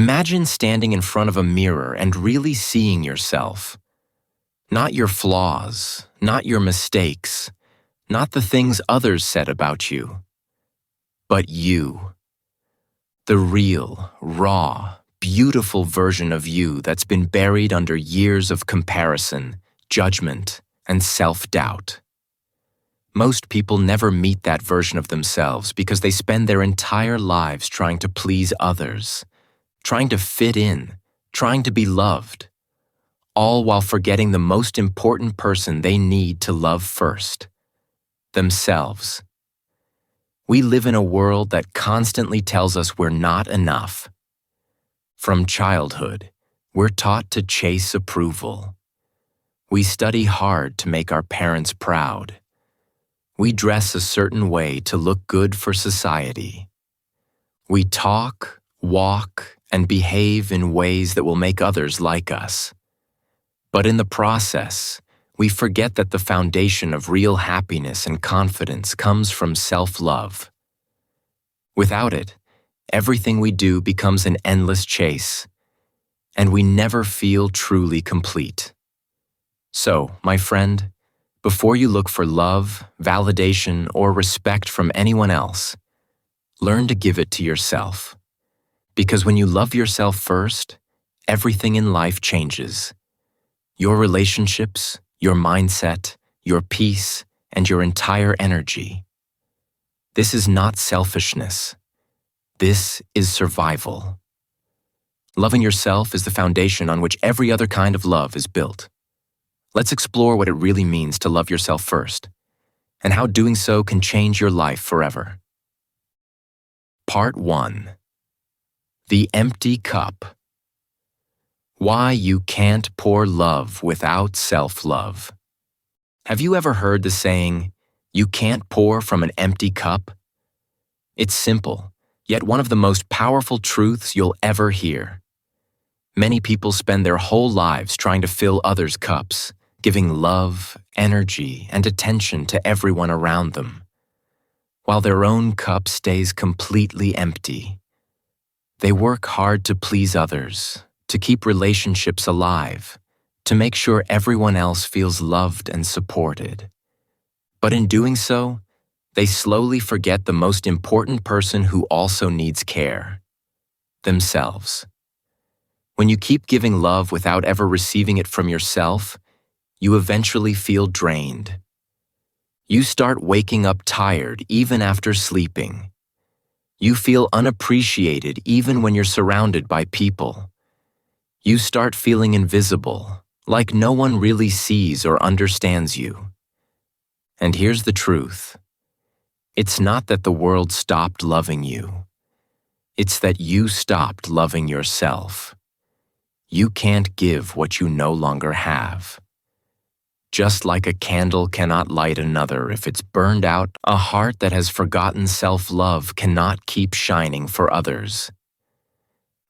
Imagine standing in front of a mirror and really seeing yourself. Not your flaws, not your mistakes, not the things others said about you, but you. The real, raw, beautiful version of you that's been buried under years of comparison, judgment, and self-doubt. Most people never meet that version of themselves because they spend their entire lives trying to please others, trying to fit in, trying to be loved, all while forgetting the most important person they need to love first, themselves. We live in a world that constantly tells us we're not enough. From childhood, we're taught to chase approval. We study hard to make our parents proud. We dress a certain way to look good for society. We talk, walk, and behave in ways that will make others like us. But in the process, we forget that the foundation of real happiness and confidence comes from self-love. Without it, everything we do becomes an endless chase, and we never feel truly complete. So, my friend, before you look for love, validation, or respect from anyone else, learn to give it to yourself. Because when you love yourself first, everything in life changes. Your relationships, your mindset, your peace, and your entire energy. This is not selfishness. This is survival. Loving yourself is the foundation on which every other kind of love is built. Let's explore what it really means to love yourself first, and how doing so can change your life forever. Part 1. The Empty Cup. Why you can't pour love without self-love. Have you ever heard the saying, "You can't pour from an empty cup"? It's simple, yet one of the most powerful truths you'll ever hear. Many people spend their whole lives trying to fill others' cups, giving love, energy, and attention to everyone around them, while their own cup stays completely empty. They work hard to please others, to keep relationships alive, to make sure everyone else feels loved and supported. But in doing so, they slowly forget the most important person who also needs care: themselves. When you keep giving love without ever receiving it from yourself, you eventually feel drained. You start waking up tired even after sleeping. You feel unappreciated even when you're surrounded by people. You start feeling invisible, like no one really sees or understands you. And here's the truth. It's not that the world stopped loving you. It's that you stopped loving yourself. You can't give what you no longer have. Just like a candle cannot light another if it's burned out, a heart that has forgotten self-love cannot keep shining for others.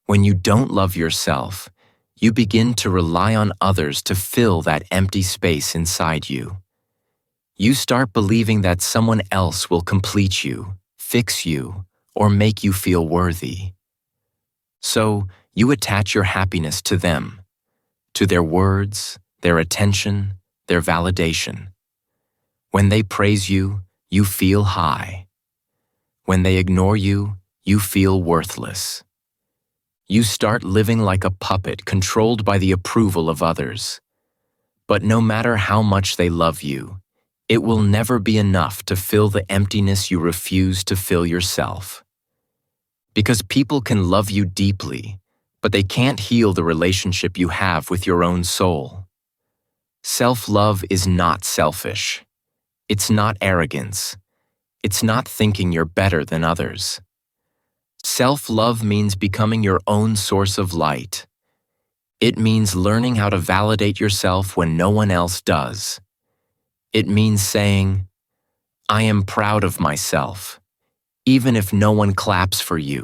When you don't love yourself, you begin to rely on others to fill that empty space inside you. You start believing that someone else will complete you, fix you, or make you feel worthy. So, you attach your happiness to them, to their words, their attention, their validation. When they praise you, you feel high. When they ignore you, you feel worthless. You start living like a puppet controlled by the approval of others. But no matter how much they love you, it will never be enough to fill the emptiness you refuse to fill yourself. Because people can love you deeply, but they can't heal the relationship you have with your own soul. Self-love is not selfish. It's not arrogance. It's not thinking you're better than others. Self-love means becoming your own source of light. It means learning how to validate yourself when no one else does. It means saying, "I am proud of myself," even if no one claps for you.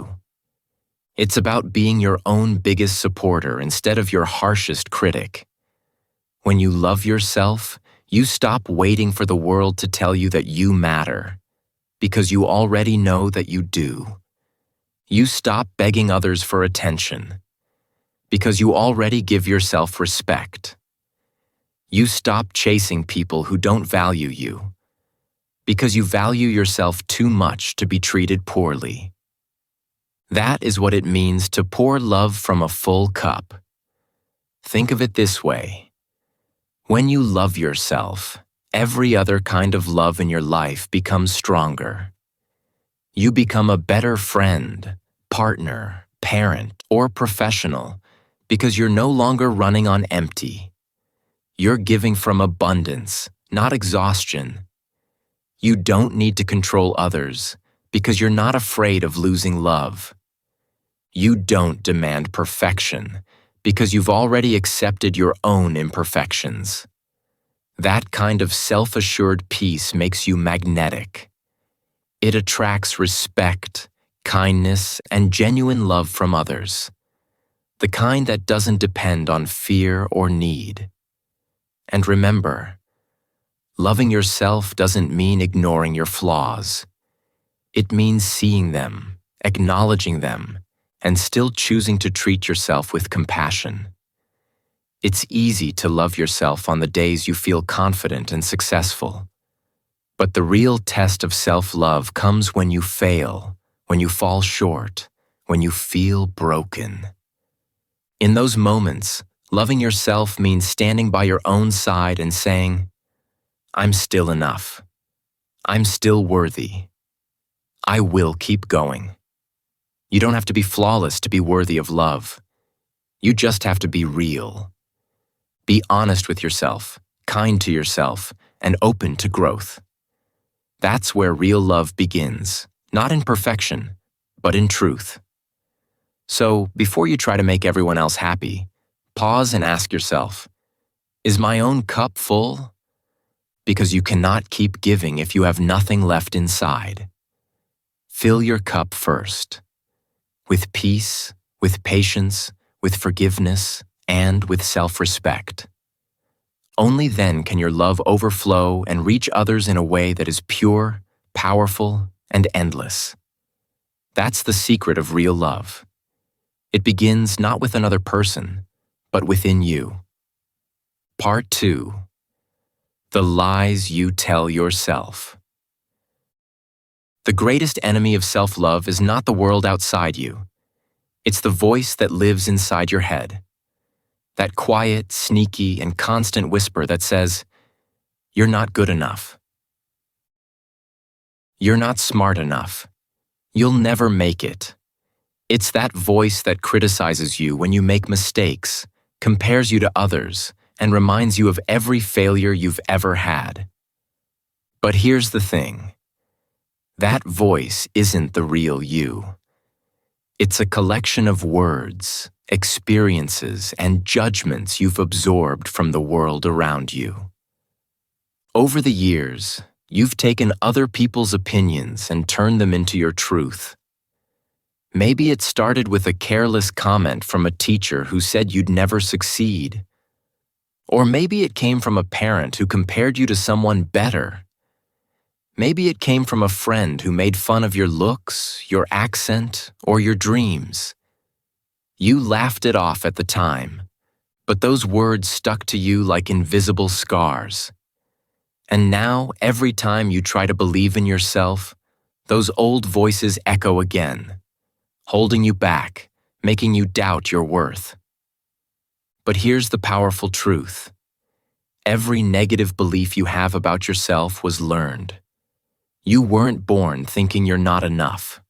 It's about being your own biggest supporter instead of your harshest critic. When you love yourself, you stop waiting for the world to tell you that you matter, because you already know that you do. You stop begging others for attention because you already give yourself respect. You stop chasing people who don't value you because you value yourself too much to be treated poorly. That is what it means to pour love from a full cup. Think of it this way. When you love yourself, every other kind of love in your life becomes stronger. You become a better friend, partner, parent, or professional because you're no longer running on empty. You're giving from abundance, not exhaustion. You don't need to control others because you're not afraid of losing love. You don't demand perfection because you've already accepted your own imperfections. That kind of self-assured peace makes you magnetic. It attracts respect, kindness, and genuine love from others. The kind that doesn't depend on fear or need. And remember, loving yourself doesn't mean ignoring your flaws. It means seeing them, acknowledging them, and still choosing to treat yourself with compassion. It's easy to love yourself on the days you feel confident and successful. But the real test of self-love comes when you fail, when you fall short, when you feel broken. In those moments, loving yourself means standing by your own side and saying, "I'm still enough. I'm still worthy. I will keep going." You don't have to be flawless to be worthy of love. You just have to be real. Be honest with yourself, kind to yourself, and open to growth. That's where real love begins, not in perfection, but in truth. So, before you try to make everyone else happy, pause and ask yourself, is my own cup full? Because you cannot keep giving if you have nothing left inside. Fill your cup first. With peace, with patience, with forgiveness, and with self-respect. Only then can your love overflow and reach others in a way that is pure, powerful, and endless. That's the secret of real love. It begins not with another person, but within you. Part 2. The lies you tell yourself. The greatest enemy of self-love is not the world outside you. It's the voice that lives inside your head. That quiet, sneaky, and constant whisper that says, "You're not good enough. You're not smart enough. You'll never make it." It's that voice that criticizes you when you make mistakes, compares you to others, and reminds you of every failure you've ever had. But here's the thing. That voice isn't the real you. It's a collection of words, experiences, and judgments you've absorbed from the world around you. Over the years, you've taken other people's opinions and turned them into your truth. Maybe it started with a careless comment from a teacher who said you'd never succeed. Or maybe it came from a parent who compared you to someone better. Maybe it came from a friend who made fun of your looks, your accent, or your dreams. You laughed it off at the time, but those words stuck to you like invisible scars. And now, every time you try to believe in yourself, those old voices echo again, holding you back, making you doubt your worth. But here's the powerful truth. Every negative belief you have about yourself was learned. You weren't born thinking you're not enough.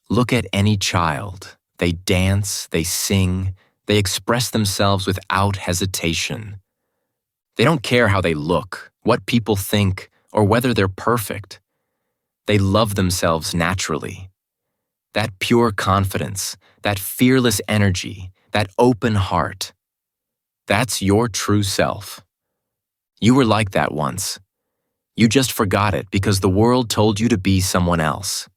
Look at any child. They dance, they sing, they express themselves without hesitation. They don't care how they look, what people think, or whether they're perfect. They love themselves naturally. That pure confidence, that fearless energy, that open heart. That's your true self. You were like that once. You just forgot it because the world told you to be someone else.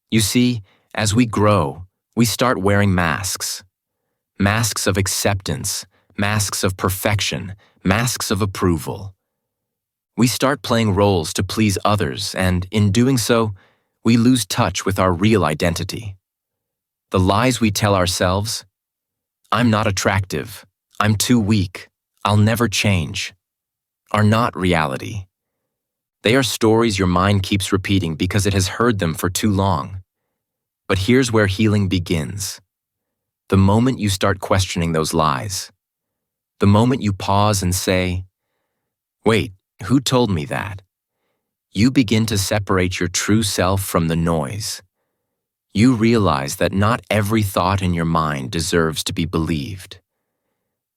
You see, as we grow, we start wearing masks. Masks of acceptance, masks of perfection, masks of approval. We start playing roles to please others, and in doing so, we lose touch with our real identity. The lies we tell ourselves, "I'm not attractive, I'm too weak, I'll never change," are not reality. They are stories your mind keeps repeating because it has heard them for too long. But here's where healing begins. The moment you start questioning those lies. The moment you pause and say, "Wait, who told me that?" You begin to separate your true self from the noise. You realize that not every thought in your mind deserves to be believed.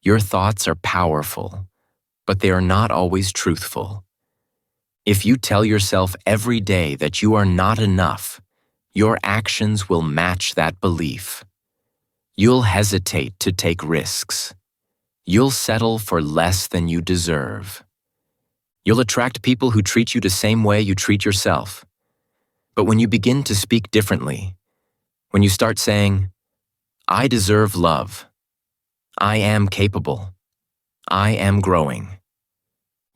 Your thoughts are powerful, but they are not always truthful. If you tell yourself every day that you are not enough, your actions will match that belief. You'll hesitate to take risks. You'll settle for less than you deserve. You'll attract people who treat you the same way you treat yourself. But when you begin to speak differently, when you start saying, "I deserve love. I am capable. I am growing,"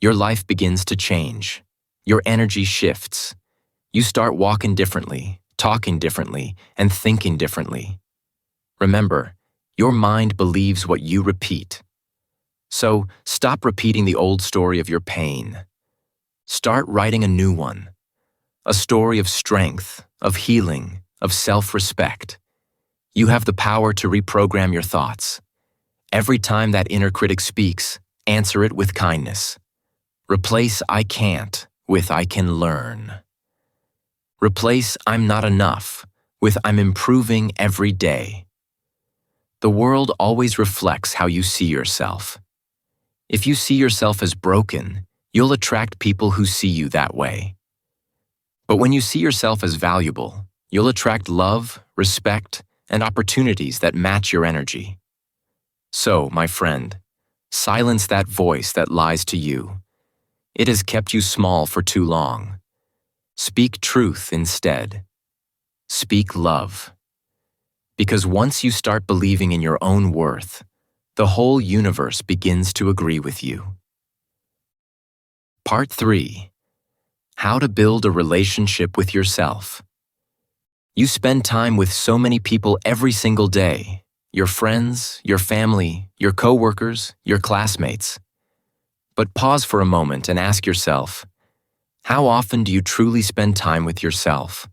your life begins to change. Your energy shifts. You start walking differently, talking differently, and thinking differently. Remember, your mind believes what you repeat. So stop repeating the old story of your pain. Start writing a new one. A story of strength, of healing, of self-respect. You have the power to reprogram your thoughts. Every time that inner critic speaks, answer it with kindness. Replace "I can't" with "I can learn." Replace "I'm not enough" with "I'm improving every day." The world always reflects how you see yourself. If you see yourself as broken, you'll attract people who see you that way. But when you see yourself as valuable, you'll attract love, respect, and opportunities that match your energy. So, my friend, silence that voice that lies to you. It has kept you small for too long. Speak truth instead. Speak love. Because once you start believing in your own worth, the whole universe begins to agree with you. Part 3. How to build a relationship with yourself. You spend time with so many people every single day. Your friends, your family, your coworkers, your classmates. But pause for a moment and ask yourself, how often do you truly spend time with yourself?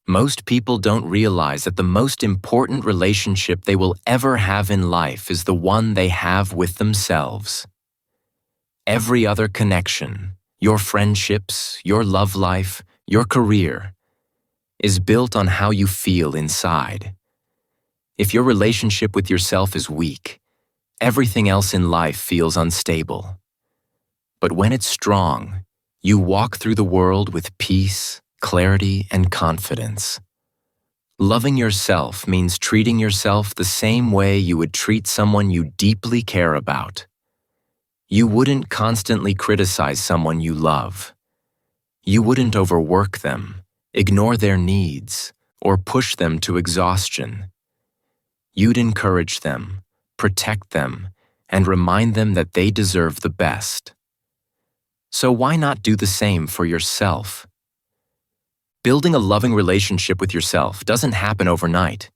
Most people don't realize that the most important relationship they will ever have in life is the one they have with themselves. Every other connection, your friendships, your love life, your career, is built on how you feel inside. If your relationship with yourself is weak, everything else in life feels unstable. But when it's strong, you walk through the world with peace, clarity, and confidence. Loving yourself means treating yourself the same way you would treat someone you deeply care about. You wouldn't constantly criticize someone you love. You wouldn't overwork them, ignore their needs, or push them to exhaustion. You'd encourage them, protect them, and remind them that they deserve the best. So why not do the same for yourself? Building a loving relationship with yourself doesn't happen overnight.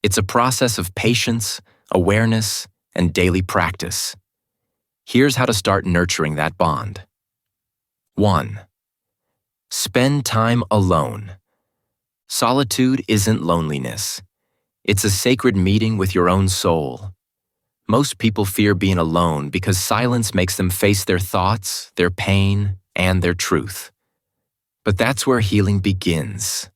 It's a process of patience, awareness, and daily practice. Here's how to start nurturing that bond. 1. Spend time alone. Solitude isn't loneliness. It's a sacred meeting with your own soul. Most people fear being alone because silence makes them face their thoughts, their pain, and their truth. But that's where healing begins.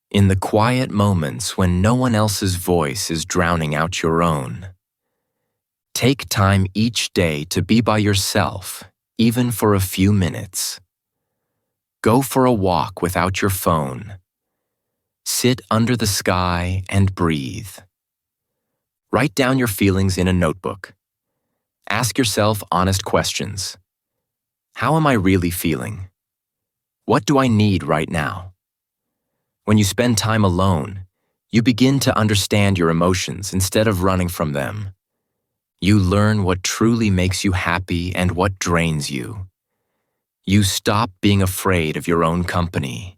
In the quiet moments when no one else's voice is drowning out your own. Take time each day to be by yourself, even for a few minutes. Go for a walk without your phone. Sit under the sky and breathe. Write down your feelings in a notebook. Ask yourself honest questions. How am I really feeling? What do I need right now? When you spend time alone, you begin to understand your emotions instead of running from them. You learn what truly makes you happy and what drains you. You stop being afraid of your own company.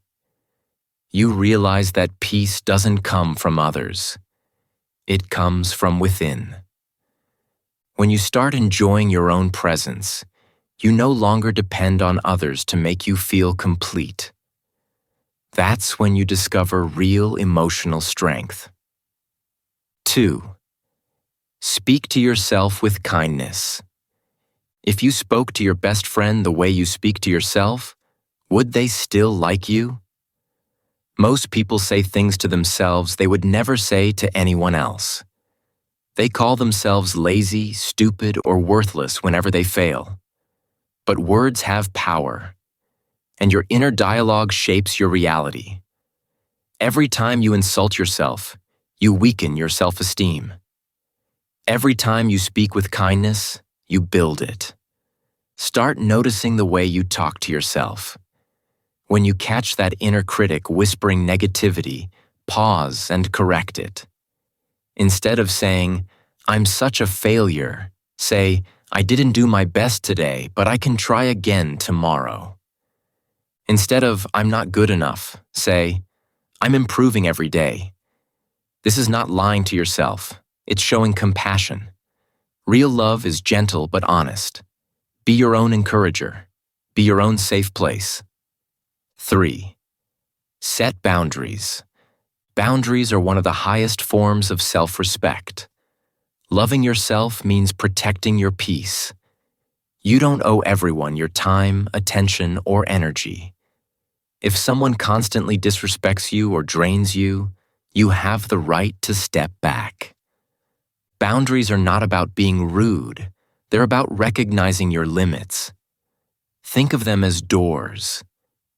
you realize that peace doesn't come from others. It comes from within. When you start enjoying your own presence, you no longer depend on others to make you feel complete. That's when you discover real emotional strength. 2. Speak to yourself with kindness. If you spoke to your best friend the way you speak to yourself, would they still like you? Most people say things to themselves they would never say to anyone else. They call themselves lazy, stupid, or worthless whenever they fail. But words have power, and your inner dialogue shapes your reality. Every time you insult yourself, you weaken your self-esteem. Every time you speak with kindness, you build it. Start noticing the way you talk to yourself. When you catch that inner critic whispering negativity, pause and correct it. Instead of saying, "I'm such a failure," say, "I didn't do my best today, but I can try again tomorrow." Instead of, "I'm not good enough," say, "I'm improving every day." This is not lying to yourself. It's showing compassion. Real love is gentle but honest. Be your own encourager. Be your own safe place. 3. Set boundaries. Boundaries are one of the highest forms of self-respect. Loving yourself means protecting your peace. You don't owe everyone your time, attention, or energy. If someone constantly disrespects you or drains you, you have the right to step back. Boundaries are not about being rude. They're about recognizing your limits. Think of them as doors.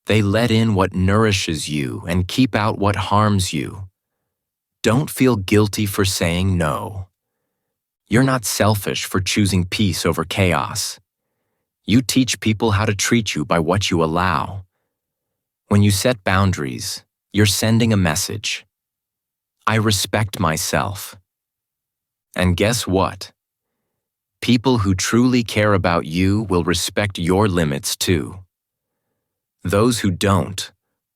They let in what nourishes you and keep out what harms you. Don't feel guilty for saying no. You're not selfish for choosing peace over chaos. You teach people how to treat you by what you allow. When you set boundaries, you're sending a message. I respect myself. And guess what? People who truly care about you will respect your limits too. Those who don't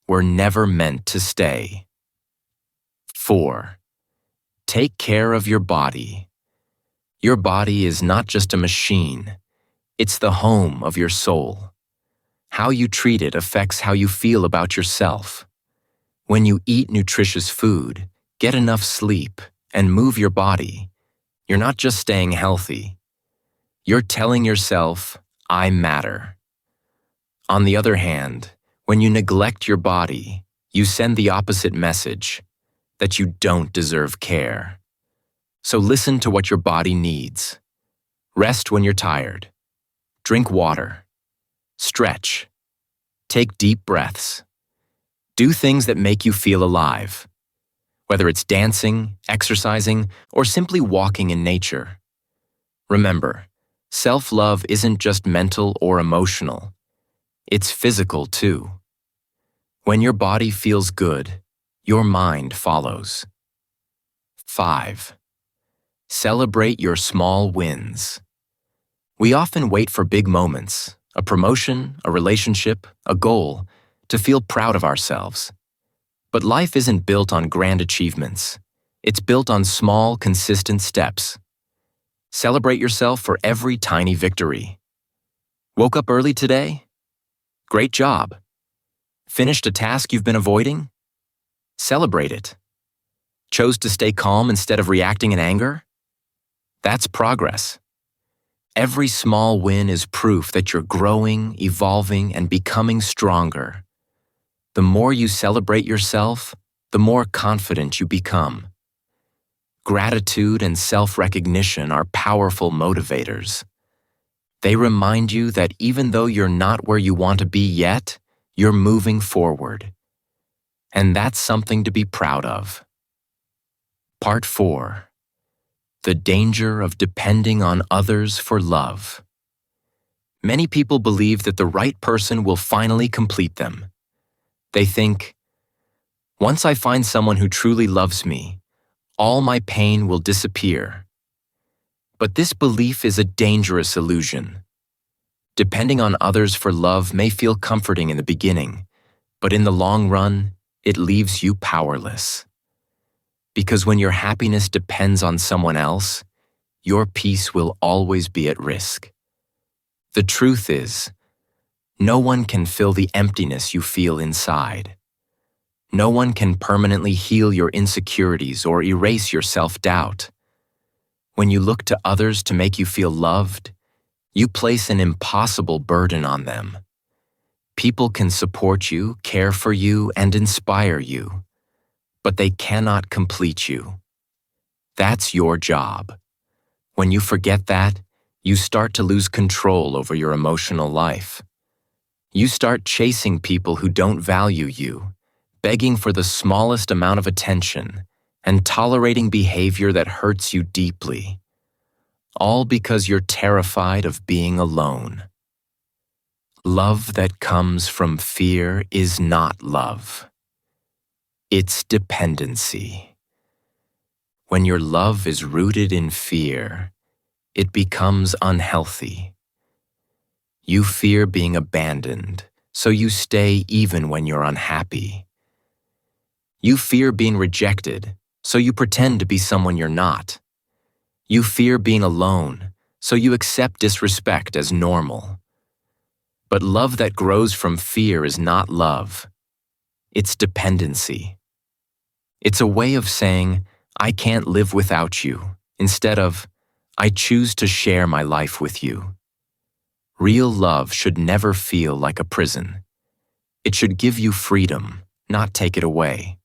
were never meant to stay. 4. Take care of your body. Your body is not just a machine. It's the home of your soul. How you treat it affects how you feel about yourself. When you eat nutritious food, get enough sleep, and move your body, you're not just staying healthy. You're telling yourself, I matter. On the other hand, when you neglect your body, you send the opposite message, that you don't deserve care. So listen to what your body needs. Rest when you're tired. Drink water. Stretch. Take deep breaths. Do things that make you feel alive. Whether it's dancing, exercising, or simply walking in nature. Remember, self-love isn't just mental or emotional. It's physical too. When your body feels good, your mind follows. 5. Celebrate your small wins. We often wait for big moments, a promotion, a relationship, a goal, to feel proud of ourselves. But life isn't built on grand achievements. It's built on small, consistent steps. Celebrate yourself for every tiny victory. Woke up early today? Great job. Finished a task you've been avoiding? Celebrate it. Chose to stay calm instead of reacting in anger? That's progress. Every small win is proof that you're growing, evolving, and becoming stronger. The more you celebrate yourself, the more confident you become. Gratitude and self-recognition are powerful motivators. They remind you that even though you're not where you want to be yet, you're moving forward. And that's something to be proud of. Part 4. The danger of depending on others for love. Many people believe that the right person will finally complete them. They think, once I find someone who truly loves me, all my pain will disappear. But this belief is a dangerous illusion. Depending on others for love may feel comforting in the beginning, but in the long run, It leaves you powerless. Because when your happiness depends on someone else, your peace will always be at risk. The truth is, no one can fill the emptiness you feel inside. No one can permanently heal your insecurities or erase your self-doubt. When you look to others to make you feel loved, you place an impossible burden on them. People can support you, care for you, and inspire you, but they cannot complete you. That's your job. When you forget that, you start to lose control over your emotional life. You start chasing people who don't value you, begging for the smallest amount of attention, and tolerating behavior that hurts you deeply. All because you're terrified of being alone. Love that comes from fear is not love. It's dependency. When your love is rooted in fear, it becomes unhealthy. You fear being abandoned, so you stay even when you're unhappy. You fear being rejected, so you pretend to be someone you're not. You fear being alone, so you accept disrespect as normal. But love that grows from fear is not love. It's dependency. It's a way of saying, I can't live without you, instead of, I choose to share my life with you. Real love should never feel like a prison. It should give you freedom, not take it away.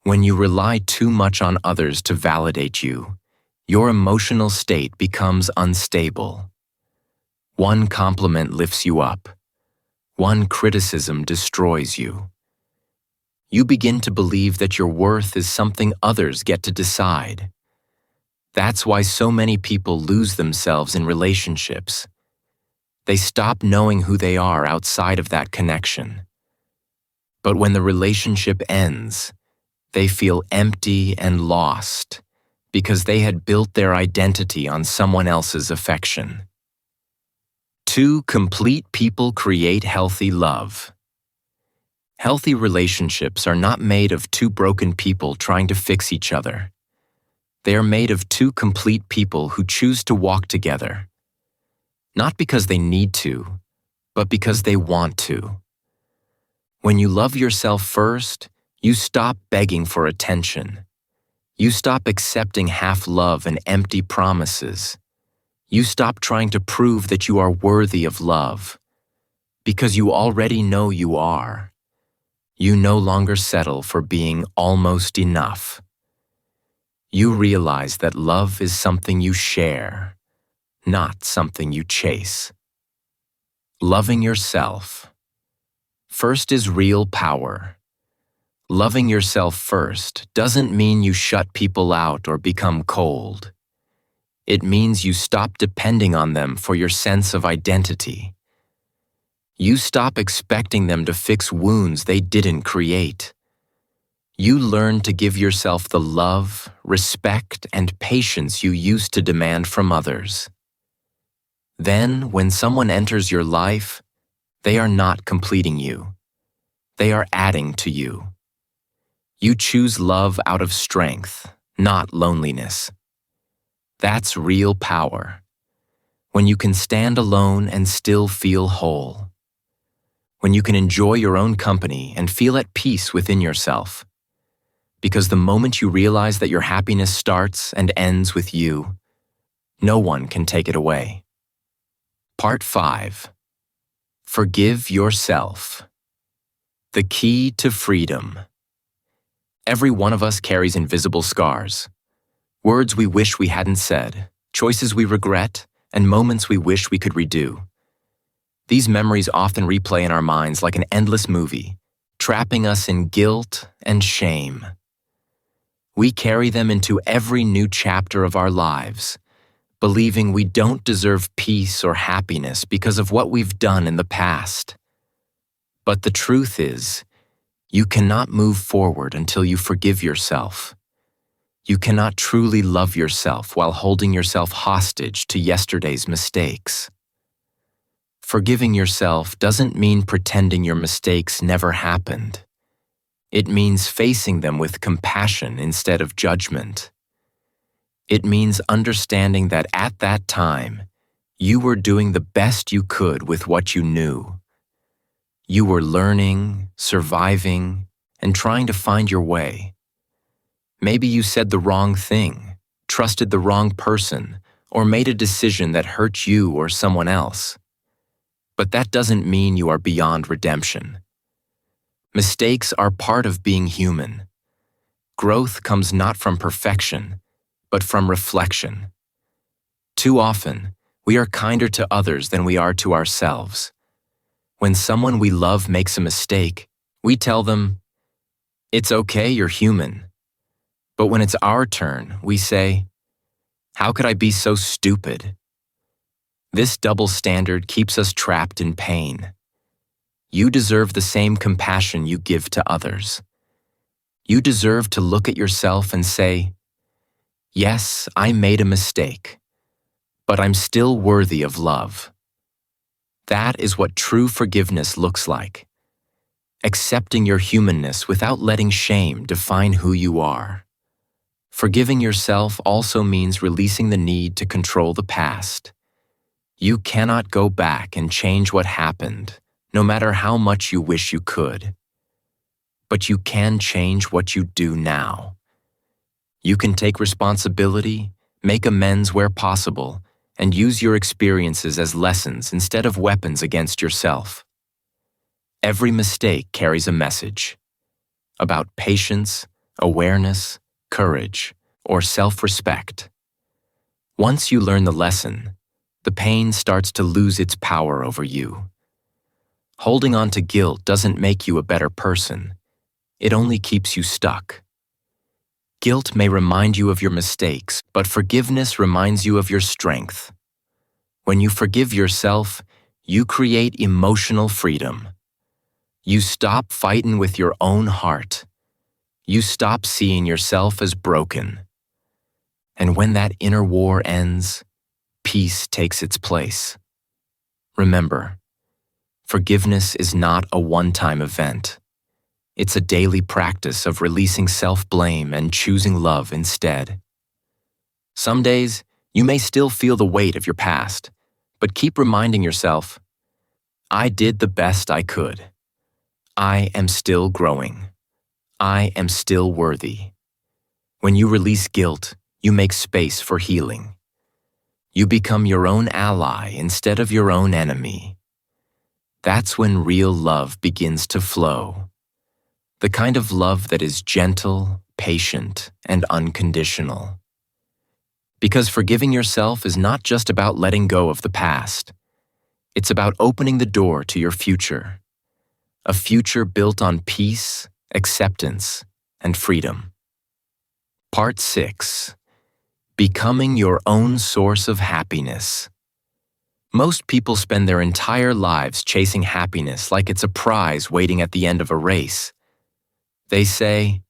When you rely too much on others to validate you, your emotional state becomes unstable. One compliment lifts you up. One criticism destroys you. You begin to believe that your worth is something others get to decide. That's why so many people lose themselves in relationships. They stop knowing who they are outside of that connection. But when the relationship ends, they feel empty and lost because they had built their identity on someone else's affection. 2 complete people create healthy love. Healthy relationships are not made of 2 broken people trying to fix each other. They are made of 2 complete people who choose to walk together. Not because they need to, but because they want to. When you love yourself first, you stop begging for attention. You stop accepting half love and empty promises. You stop trying to prove that you are worthy of love, because you already know you are. You no longer settle for being almost enough. You realize that love is something you share, not something you chase. Loving yourself. First is real power. Loving yourself first doesn't mean you shut people out or become cold. It means you stop depending on them for your sense of identity. You stop expecting them to fix wounds they didn't create. You learn to give yourself the love, respect, and patience you used to demand from others. Then, when someone enters your life, they are not completing you. They are adding to you. You choose love out of strength, not loneliness. That's real power. When you can stand alone and still feel whole. When you can enjoy your own company and feel at peace within yourself. Because the moment you realize that your happiness starts and ends with you, no one can take it away. Part 5. Forgive yourself. The key to freedom. Every one of us carries invisible scars. Words we wish we hadn't said, choices we regret, and moments we wish we could redo. These memories often replay in our minds like an endless movie, trapping us in guilt and shame. We carry them into every new chapter of our lives, believing we don't deserve peace or happiness because of what we've done in the past. But the truth is, you cannot move forward until you forgive yourself. You cannot truly love yourself while holding yourself hostage to yesterday's mistakes. Forgiving yourself doesn't mean pretending your mistakes never happened. It means facing them with compassion instead of judgment. It means understanding that at that time, you were doing the best you could with what you knew. You were learning, surviving, and trying to find your way. Maybe you said the wrong thing, trusted the wrong person, or made a decision that hurt you or someone else. But that doesn't mean you are beyond redemption. Mistakes are part of being human. Growth comes not from perfection, but from reflection. Too often, we are kinder to others than we are to ourselves. When someone we love makes a mistake, we tell them, "It's okay, you're human." But when it's our turn, we say, "How could I be so stupid?" This double standard keeps us trapped in pain. You deserve the same compassion you give to others. You deserve to look at yourself and say, "Yes, I made a mistake, but I'm still worthy of love." That is what true forgiveness looks like. Accepting your humanness without letting shame define who you are. Forgiving yourself also means releasing the need to control the past. You cannot go back and change what happened, no matter how much you wish you could. But you can change what you do now. You can take responsibility, make amends where possible, and use your experiences as lessons instead of weapons against yourself. Every mistake carries a message about patience, awareness, courage, or self-respect. Once you learn the lesson, the pain starts to lose its power over you. Holding on to guilt doesn't make you a better person. It only keeps you stuck. Guilt may remind you of your mistakes, but forgiveness reminds you of your strength. When you forgive yourself, you create emotional freedom. You stop fighting with your own heart. You stop seeing yourself as broken. And when that inner war ends, peace takes its place. Remember, forgiveness is not a one-time event. It's a daily practice of releasing self-blame and choosing love instead. Some days, you may still feel the weight of your past, but keep reminding yourself, "I did the best I could. I am still growing. I am still worthy." When you release guilt, you make space for healing. You become your own ally instead of your own enemy. That's when real love begins to flow. The kind of love that is gentle, patient, and unconditional. Because forgiving yourself is not just about letting go of the past. It's about opening the door to your future. A future built on peace, acceptance, and freedom. Part 6. Becoming your own source of happiness. Most people spend their entire lives chasing happiness like it's a prize waiting at the end of a race. They say,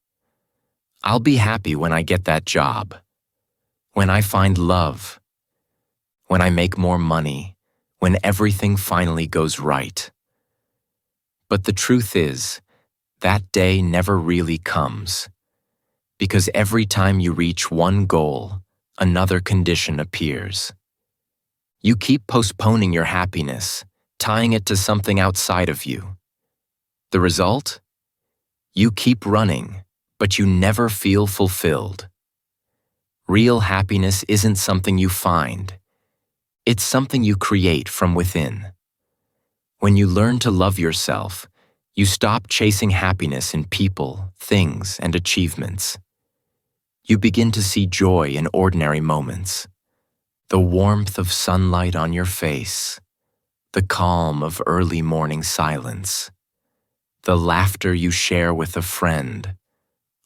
"I'll be happy when I get that job, when I find love, when I make more money, when everything finally goes right." But the truth is, that day never really comes, because every time you reach one goal, another condition appears. You keep postponing your happiness, tying it to something outside of you. The result? You keep running, but you never feel fulfilled. Real happiness isn't something you find. It's something you create from within. When you learn to love yourself, you stop chasing happiness in people, things, and achievements. You begin to see joy in ordinary moments. The warmth of sunlight on your face, the calm of early morning silence, the laughter you share with a friend,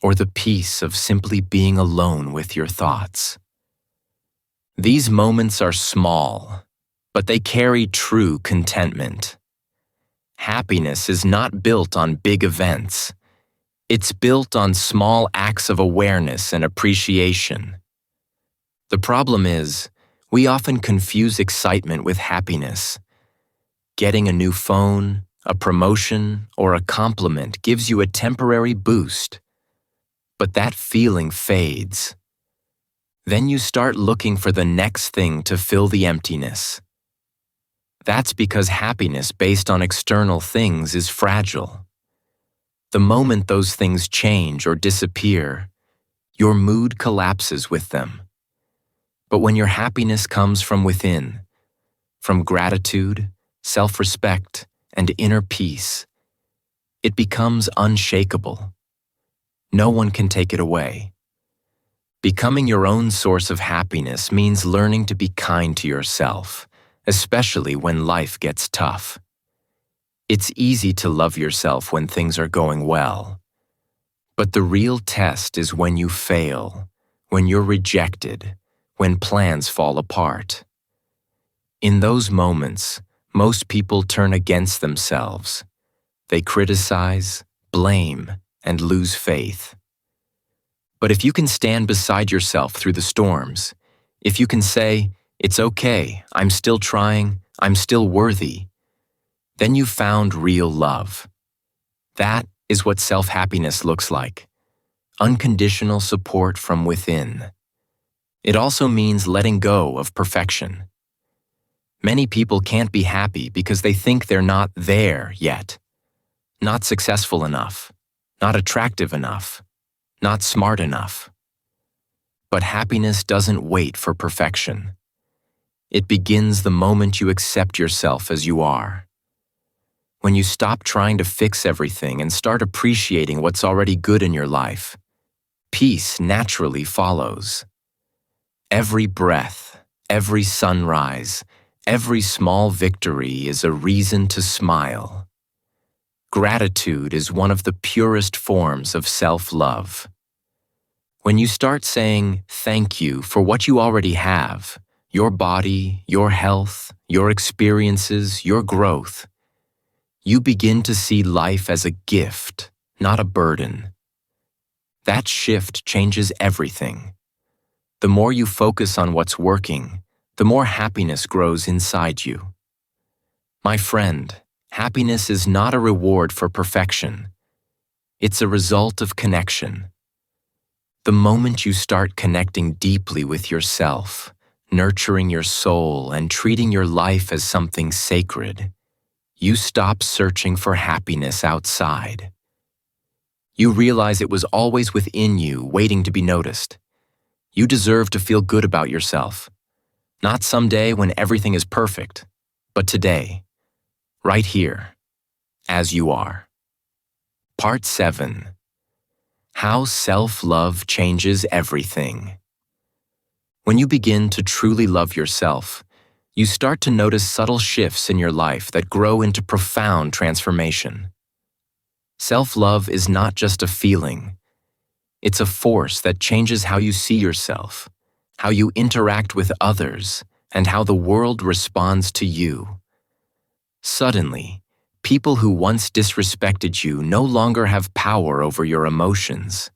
or the peace of simply being alone with your thoughts. These moments are small, but they carry true contentment. Happiness is not built on big events. It's built on small acts of awareness and appreciation. The problem is, we often confuse excitement with happiness. Getting a new phone, A promotion or a compliment gives you a temporary boost, but that feeling fades. Then you start looking for the next thing to fill the emptiness. That's because happiness based on external things is fragile. The moment those things change or disappear, your mood collapses with them. But when your happiness comes from within, from gratitude, self-respect, and inner peace, it becomes unshakable. No one can take it away. Becoming your own source of happiness means learning to be kind to yourself, especially when life gets tough. It's easy to love yourself when things are going well. But the real test is when you fail, when you're rejected, when plans fall apart. In those moments, most people turn against themselves. They criticize, blame, and lose faith. But if you can stand beside yourself through the storms, if you can say, "It's okay, I'm still trying, I'm still worthy," then you've found real love. That is what self-happiness looks like. Unconditional support from within. It also means letting go of perfection. Many people can't be happy because they think they're not there yet. Not successful enough, not attractive enough, not smart enough. But happiness doesn't wait for perfection. It begins the moment you accept yourself as you are. When you stop trying to fix everything and start appreciating what's already good in your life, peace naturally follows. Every breath, every sunrise, every small victory is a reason to smile. Gratitude is one of the purest forms of self-love. When you start saying thank you for what you already have, your body, your health, your experiences, your growth, you begin to see life as a gift, not a burden. That shift changes everything. The more you focus on what's working, the more happiness grows inside you. My friend, happiness is not a reward for perfection. It's a result of connection. The moment you start connecting deeply with yourself, nurturing your soul, and treating your life as something sacred, you stop searching for happiness outside. You realize it was always within you, waiting to be noticed. You deserve to feel good about yourself. Not someday when everything is perfect, but today, right here, as you are. Part 7. How self-love changes everything. When you begin to truly love yourself, you start to notice subtle shifts in your life that grow into profound transformation. Self-love is not just a feeling. It's a force that changes how you see yourself, how you interact with others, and how the world responds to you. Suddenly, people who once disrespected you no longer have power over your emotions.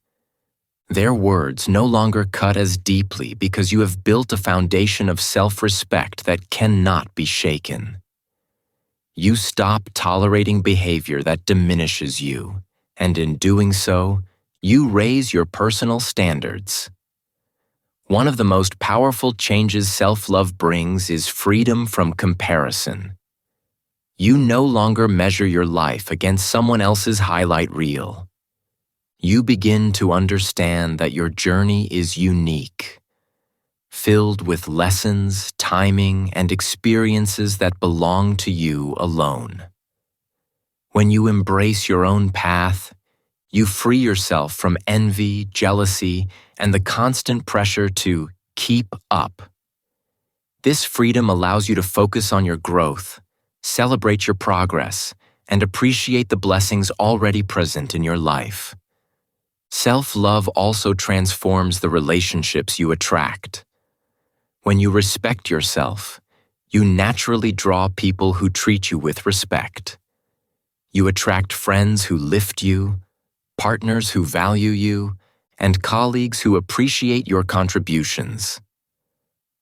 Their words no longer cut as deeply because you have built a foundation of self-respect that cannot be shaken. You stop tolerating behavior that diminishes you, and in doing so, you raise your personal standards. One of the most powerful changes self-love brings is freedom from comparison. You no longer measure your life against someone else's highlight reel. You begin to understand that your journey is unique, filled with lessons, timing, and experiences that belong to you alone. When you embrace your own path, you free yourself from envy, jealousy, and the constant pressure to keep up. This freedom allows you to focus on your growth, celebrate your progress, and appreciate the blessings already present in your life. Self-love also transforms the relationships you attract. When you respect yourself, you naturally draw people who treat you with respect. You attract friends who lift you, partners who value you, and colleagues who appreciate your contributions.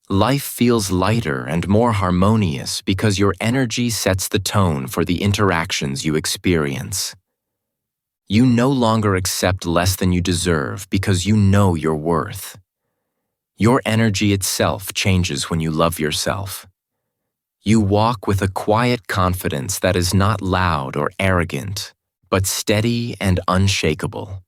Life feels lighter and more harmonious because your energy sets the tone for the interactions you experience. You no longer accept less than you deserve because you know your worth. Your energy itself changes when you love yourself. You walk with a quiet confidence that is not loud or arrogant, but steady and unshakable.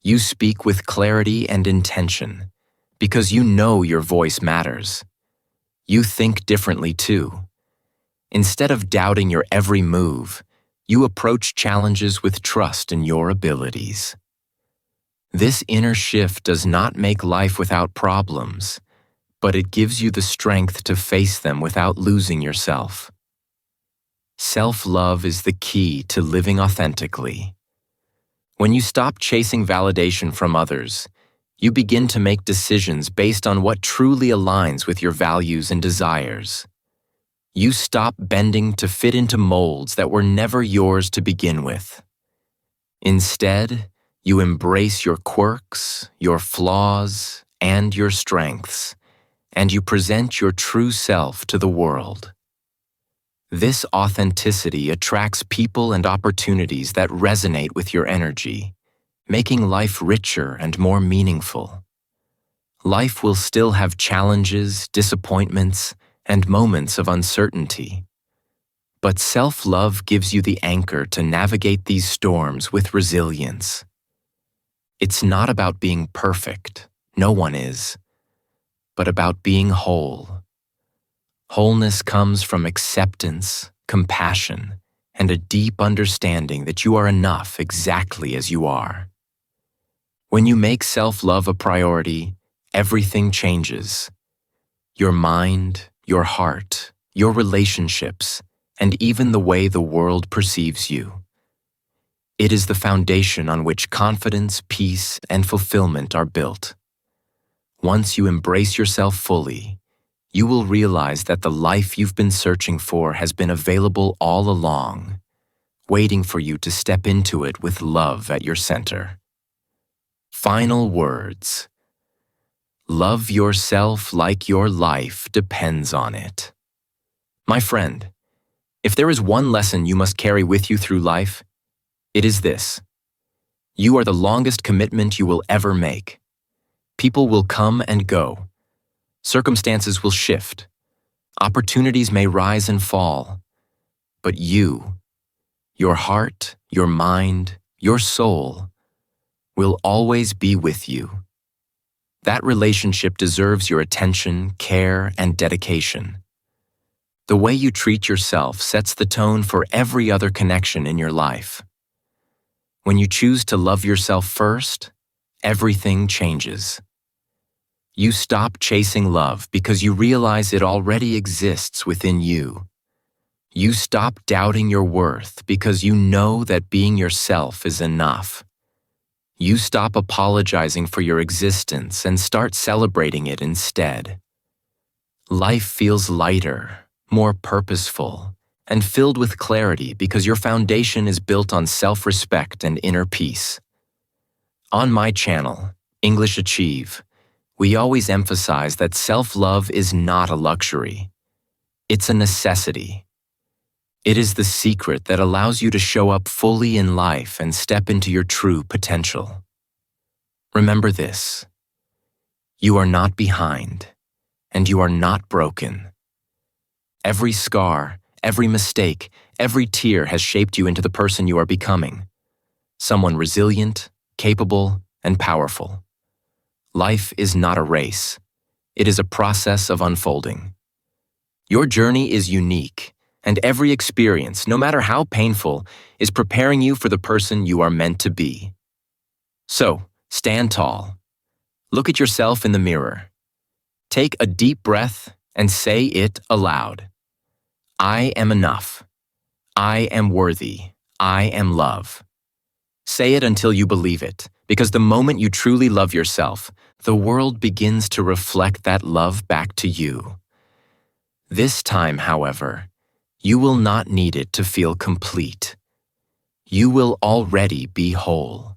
You speak with clarity and intention because you know your voice matters. You think differently too. Instead of doubting your every move, you approach challenges with trust in your abilities. This inner shift does not make life without problems, but it gives you the strength to face them without losing yourself. Self-love is the key to living authentically. When you stop chasing validation from others, you begin to make decisions based on what truly aligns with your values and desires. You stop bending to fit into molds that were never yours to begin with. Instead, you embrace your quirks, your flaws, and your strengths, and you present your true self to the world. This authenticity attracts people and opportunities that resonate with your energy, making life richer and more meaningful. Life will still have challenges, disappointments, and moments of uncertainty. But self-love gives you the anchor to navigate these storms with resilience. It's not about being perfect, no one is, but about being whole. Wholeness comes from acceptance, compassion, and a deep understanding that you are enough exactly as you are. When you make self-love a priority, everything changes. Your mind, your heart, your relationships, and even the way the world perceives you. It is the foundation on which confidence, peace, and fulfillment are built. Once you embrace yourself fully, you will realize that the life you've been searching for has been available all along, waiting for you to step into it with love at your center. Final words. Love yourself like your life depends on it. My friend, if there is one lesson you must carry with you through life, it is this. You are the longest commitment you will ever make. People will come and go. Circumstances will shift. Opportunities may rise and fall. But you, your heart, your mind, your soul, will always be with you. That relationship deserves your attention, care, and dedication. The way you treat yourself sets the tone for every other connection in your life. When you choose to love yourself first, everything changes. You stop chasing love because you realize it already exists within you. You stop doubting your worth because you know that being yourself is enough. You stop apologizing for your existence and start celebrating it instead. Life feels lighter, more purposeful, and filled with clarity because your foundation is built on self-respect and inner peace. On my channel, English Achieve, we always emphasize that self-love is not a luxury. It's a necessity. It is the secret that allows you to show up fully in life and step into your true potential. Remember this: you are not behind, and you are not broken. Every scar, every mistake, every tear has shaped you into the person you are becoming. Someone resilient, capable, and powerful. Life is not a race. It is a process of unfolding. Your journey is unique, and every experience, no matter how painful, is preparing you for the person you are meant to be. So, stand tall. Look at yourself in the mirror. Take a deep breath and say it aloud. I am enough. I am worthy. I am love. Say it until you believe it, because the moment you truly love yourself, the world begins to reflect that love back to you. This time, however, you will not need it to feel complete. You will already be whole.